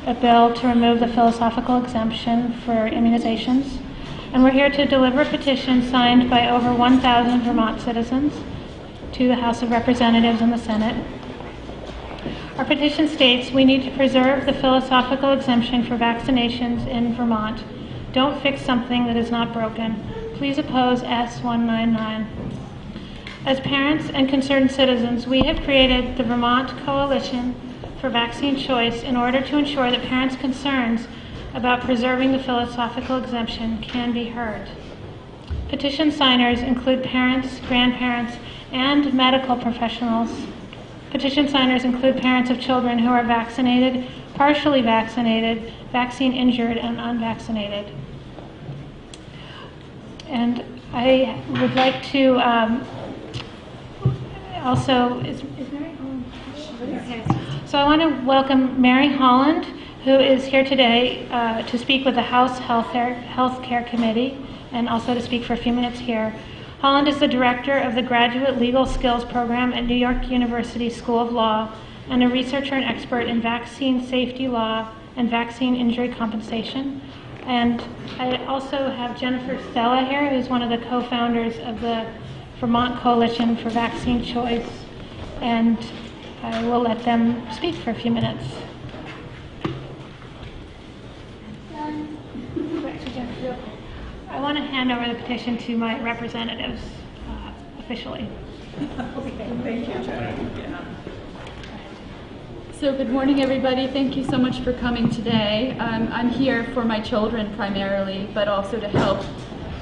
a bill to remove the philosophical exemption for immunizations. And we're here to deliver a petition signed by over 1,000 Vermont citizens to the House of Representatives and the Senate. Our petition states we need to preserve the philosophical exemption for vaccinations in Vermont. Don't fix something that is not broken. Please oppose S199. As parents and concerned citizens, we have created the Vermont Coalition for Vaccine Choice in order to ensure that parents' concerns about preserving the philosophical exemption can be heard. Petition signers include parents, grandparents, and medical professionals. Petition signers include parents of children who are vaccinated, partially vaccinated, vaccine injured, and unvaccinated. And I would like to also, is Mary Holland? Okay. So I want to welcome Mary Holland, who is here today to speak with the House Healthcare Committee and also to speak for a few minutes here. Holland is the director of the Graduate Legal Skills Program at New York University School of Law and a researcher and expert in vaccine safety law and vaccine injury compensation. And I also have Jennifer Stella here, who's one of the co-founders of the Vermont Coalition for Vaccine Choice. And I will let them speak for a few minutes. I want to hand over the petition to my representatives officially. Okay, thank you, Jen. So good morning, everybody. Thank you so much for coming today. I'm here for my children primarily, but also to help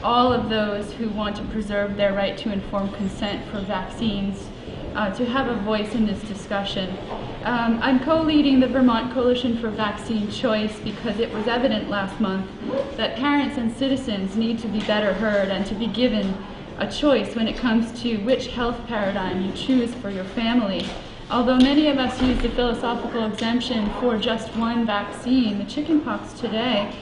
all of those who want to preserve their right to informed consent for vaccines to have a voice in this discussion. I'm co-leading the Vermont Coalition for Vaccine Choice because it was evident last month that parents and citizens need to be better heard and to be given a choice when it comes to which health paradigm you choose for your family. Although many of us use the philosophical exemption for just one vaccine, the chickenpox today,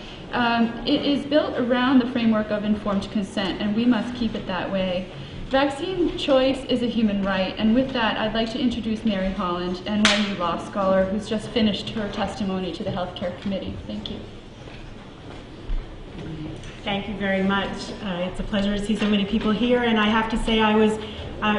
it is built around the framework of informed consent, and we must keep it that way. Vaccine choice is a human right, and with that, I'd like to introduce Mary Holland, NYU law scholar, who's just finished her testimony to the Healthcare Committee. Thank you. Thank you very much. It's a pleasure to see so many people here, and I have to say it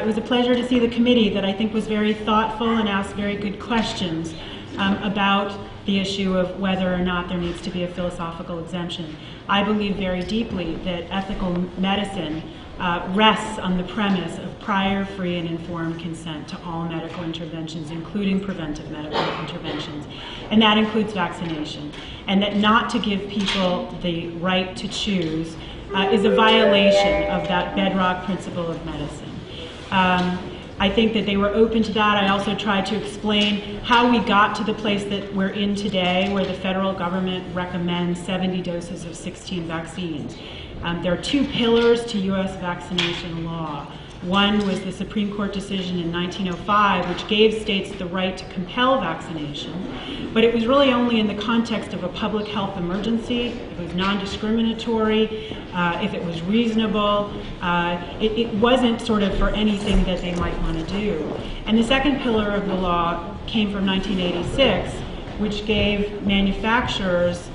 was a pleasure to see the committee that I think was very thoughtful and asked very good questions about the issue of whether or not there needs to be a philosophical exemption. I believe very deeply that ethical medicine rests on the premise of prior, free, and informed consent to all medical interventions, including preventive medical interventions, and that includes vaccination. And that not to give people the right to choose is a violation of that bedrock principle of medicine. I think that they were open to that. I also tried to explain how we got to the place that we're in today, where the federal government recommends 70 doses of 16 vaccines. There are two pillars to U.S. vaccination law. One was the Supreme Court decision in 1905, which gave states the right to compel vaccination, but it was really only in the context of a public health emergency. It was non-discriminatory, if it was reasonable. It wasn't sort of for anything that they might want to do. And the second pillar of the law came from 1986, which gave manufacturers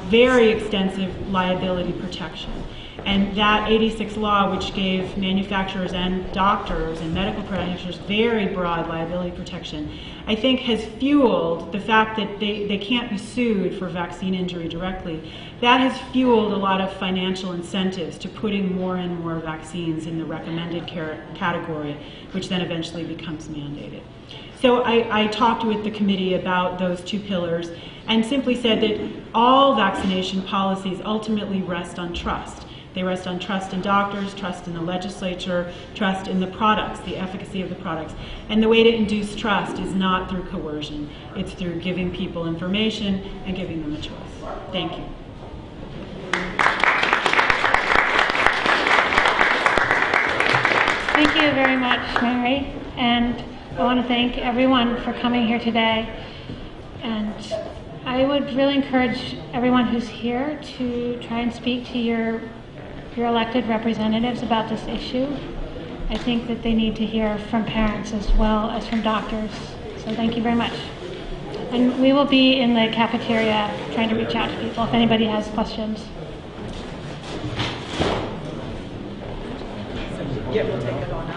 very extensive liability protection. And that 86 law, which gave manufacturers and doctors and medical practitioners very broad liability protection, I think has fueled the fact that they can't be sued for vaccine injury directly. That has fueled a lot of financial incentives to putting more and more vaccines in the recommended care category, which then eventually becomes mandated. So I talked with the committee about those two pillars and simply said that all vaccination policies ultimately rest on trust. They rest on trust in doctors, trust in the legislature, trust in the products, the efficacy of the products. And the way to induce trust is not through coercion. It's through giving people information and giving them a choice. Thank you. Thank you very much, Mary. And I want to thank everyone for coming here today. And I would really encourage everyone who's here to try and speak to your elected representatives about this issue. I think that they need to hear from parents as well as from doctors. So thank you very much. And we will be in the cafeteria trying to reach out to people if anybody has questions. Yeah, we'll take it on out.